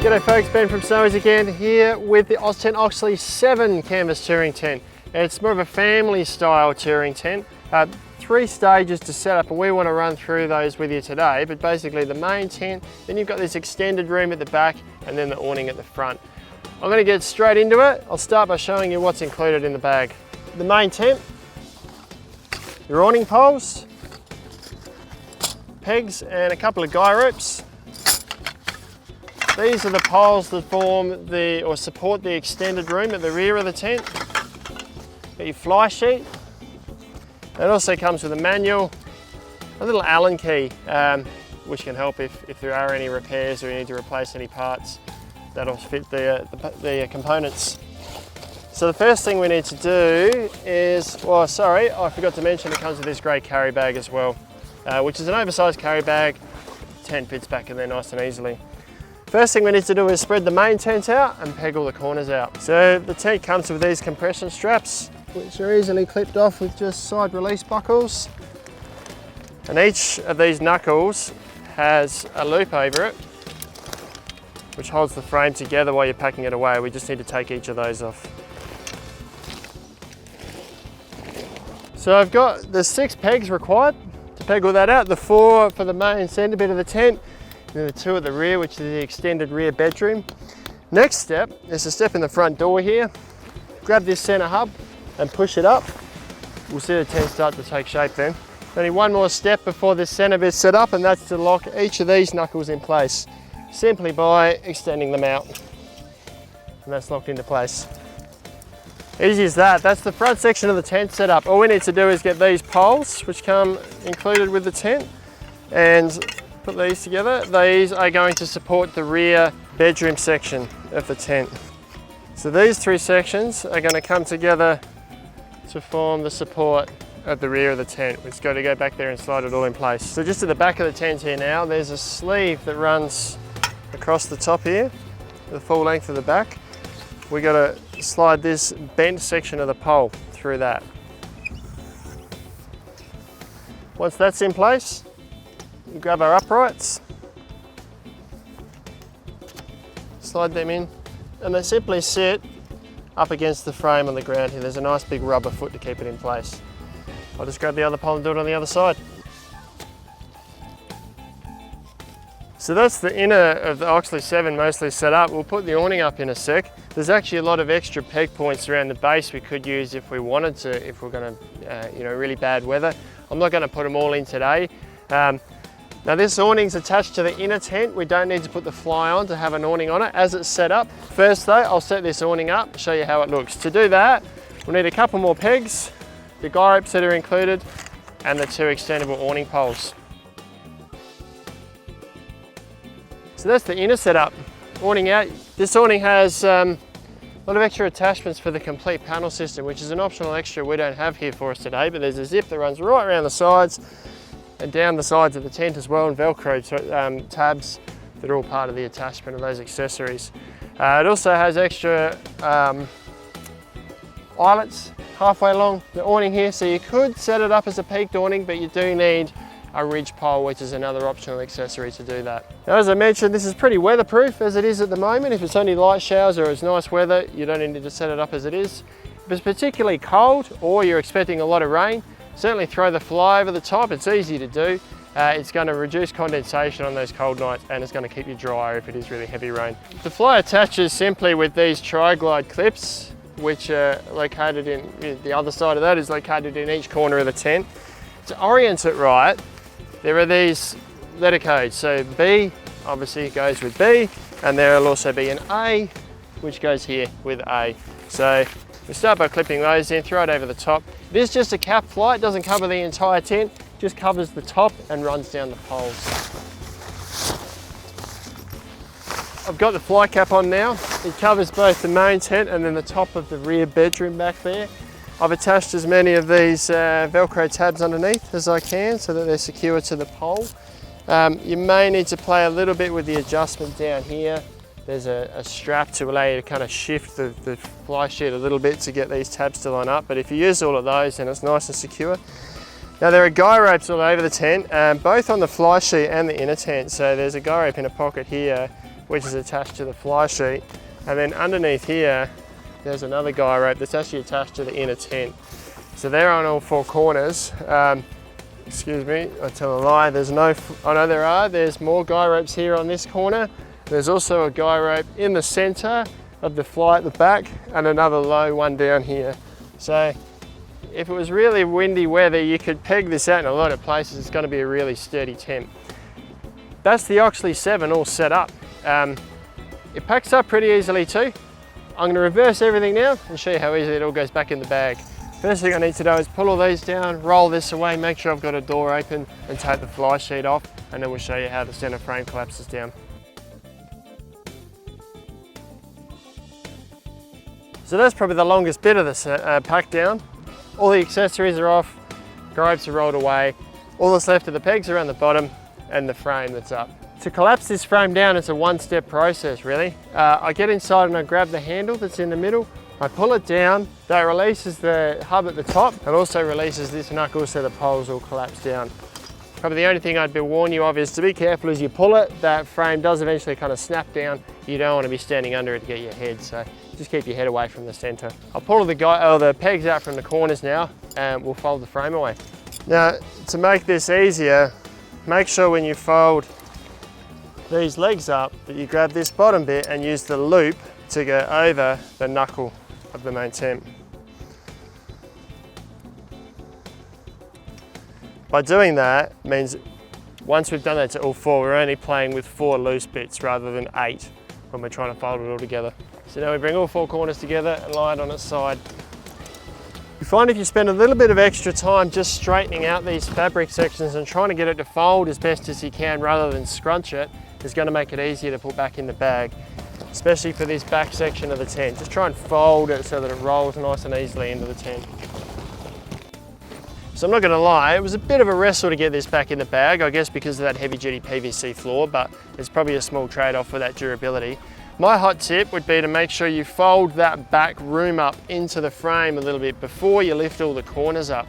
G'day folks, Ben from Snowies again, here with the Oztent Oxley 7 canvas touring tent. It's more of a family style touring tent. 3 stages to set up, and we want to run through those with you today. But basically the main tent, then you've got this extended room at the back, and then the awning at the front. I'm going to get straight into it. I'll start by showing you what's included in the bag. The main tent, your awning poles, pegs and a couple of guy ropes. These are the poles that form or support the extended room at the rear of the tent. Got your fly sheet. It also comes with a manual, a little Allen key, which can help if there are any repairs or you need to replace any parts that'll fit the components. So the first thing we need to do is, well, sorry, I forgot to mention it comes with this grey carry bag as well, which is an oversized carry bag. The tent fits back in there nice and easily. First thing we need to do is spread the main tent out and peg all the corners out. So the tent comes with these compression straps, which are easily clipped off with just side release buckles. And each of these knuckles has a loop over it, which holds the frame together while you're packing it away. We just need to take each of those off. So I've got the 6 pegs required to peg all that out. The 4 for the main centre bit of the tent, and then the 2 at the rear, which is the extended rear bedroom. Next step is to step in the front door here, grab this centre hub and push it up. We'll see the tent start to take shape then. Only one more step before this centre bit's set up, and that's to lock each of these knuckles in place, simply by extending them out. And that's locked into place. Easy as that. That's the front section of the tent set up. All we need to do is get these poles, which come included with the tent, and put these together. These are going to support the rear bedroom section of the tent. So these 3 sections are going to come together to form the support of the rear of the tent. We've just got to go back there and slide it all in place. So just at the back of the tent here now, there's a sleeve that runs across the top here, the full length of the back. We've got to slide this bent section of the pole through that. Once that's in place, we grab our uprights, slide them in, and they simply sit up against the frame on the ground here. There's a nice big rubber foot to keep it in place. I'll just grab the other pole and do it on the other side. So that's the inner of the Oxley 7 mostly set up. We'll put the awning up in a sec. There's actually a lot of extra peg points around the base we could use if we wanted to, if we're going to, really bad weather. I'm not going to put them all in today. Now this awning's attached to the inner tent. We don't need to put the fly on to have an awning on it as it's set up. First though, I'll set this awning up, show you how it looks. To do that, we'll need a couple more pegs, the guy ropes that are included, and the 2 extendable awning poles. So that's the inner setup. Awning out. This awning has a lot of extra attachments for the complete panel system, which is an optional extra we don't have here for us today, but there's a zip that runs right around the sides and down the sides of the tent as well, and Velcro tabs that are all part of the attachment of those accessories. It also has extra eyelets halfway along the awning here, so you could set it up as a peaked awning, but you do need a ridge pole, which is another optional accessory to do that. Now, as I mentioned, this is pretty weatherproof as it is at the moment. If it's only light showers or it's nice weather, you don't need to set it up as it is. If it's particularly cold or you're expecting a lot of rain, certainly throw the fly over the top. It's easy to do. It's going to reduce condensation on those cold nights, and it's going to keep you drier if it is really heavy rain. The fly attaches simply with these tri-glide clips, which are located in, the other side of that is located in each corner of the tent. To orient it right, there are these letter codes. So B obviously goes with B, and there will also be an A, which goes here with A. So we start by clipping those in, throw it over the top. It is just a cap fly, it doesn't cover the entire tent, just covers the top and runs down the poles. I've got the fly cap on now. It covers both the main tent and then the top of the rear bedroom back there. I've attached as many of these Velcro tabs underneath as I can so that they're secure to the pole. You may need to play a little bit with the adjustment down here. There's a strap to allow you to kind of shift the fly sheet a little bit to get these tabs to line up, but if you use all of those, then it's nice and secure. Now there are guy ropes all over the tent, both on the fly sheet and the inner tent. So there's a guy rope in a pocket here, which is attached to the fly sheet. And then underneath here, there's another guy rope that's actually attached to the inner tent. So they're on all four corners. Excuse me, I tell a lie, there's no, oh no there are, there's more guy ropes here on this corner. There's also a guy rope in the center of the fly at the back and another low one down here. So if it was really windy weather, you could peg this out in a lot of places. It's gonna be a really sturdy tent. That's the Oxley 7 all set up. It packs up pretty easily too. I'm gonna reverse everything now and show you how easily it all goes back in the bag. First thing I need to do is pull all these down, roll this away, make sure I've got a door open and take the fly sheet off, and then we'll show you how the center frame collapses down. So that's probably the longest bit of the pack down. All the accessories are off, ropes are rolled away. All that's left are the pegs around the bottom and the frame that's up. To collapse this frame down, it's a one-step process really. I get inside and I grab the handle that's in the middle, I pull it down, that releases the hub at the top and also releases this knuckle so the poles will collapse down. Probably the only thing I'd warn you of is to be careful as you pull it. That frame does eventually kind of snap down. You don't want to be standing under it to get your head, so just keep your head away from the center. I'll pull the pegs out from the corners now and we'll fold the frame away. Now, to make this easier, make sure when you fold these legs up that you grab this bottom bit and use the loop to go over the knuckle of the main tent. By doing that means once we've done that to all four, we're only playing with 4 loose bits rather than 8 when we're trying to fold it all together. So now we bring all 4 corners together and lie it on its side. You find if you spend a little bit of extra time just straightening out these fabric sections and trying to get it to fold as best as you can rather than scrunch it, is going to make it easier to put back in the bag, especially for this back section of the tent. Just try and fold it so that it rolls nice and easily into the tent. So I'm not going to lie, it was a bit of a wrestle to get this back in the bag, I guess because of that heavy duty PVC floor, but it's probably a small trade-off for that durability. My hot tip would be to make sure you fold that back room up into the frame a little bit before you lift all the corners up.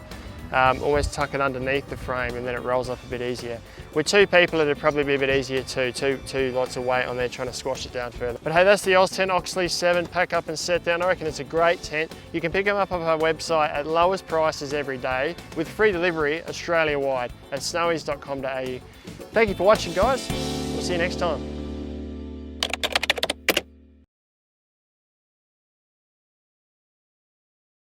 Always tuck it underneath the frame and then it rolls up a bit easier. With 2 people it'd probably be a bit easier too, two lots of weight on there trying to squash it down further. But hey, that's the Oztent Oxley 7 pack up and set down. I reckon it's a great tent. You can pick them up off our website at lowest prices every day with free delivery Australia-wide at snowies.com.au. Thank you for watching guys, we'll see you next time.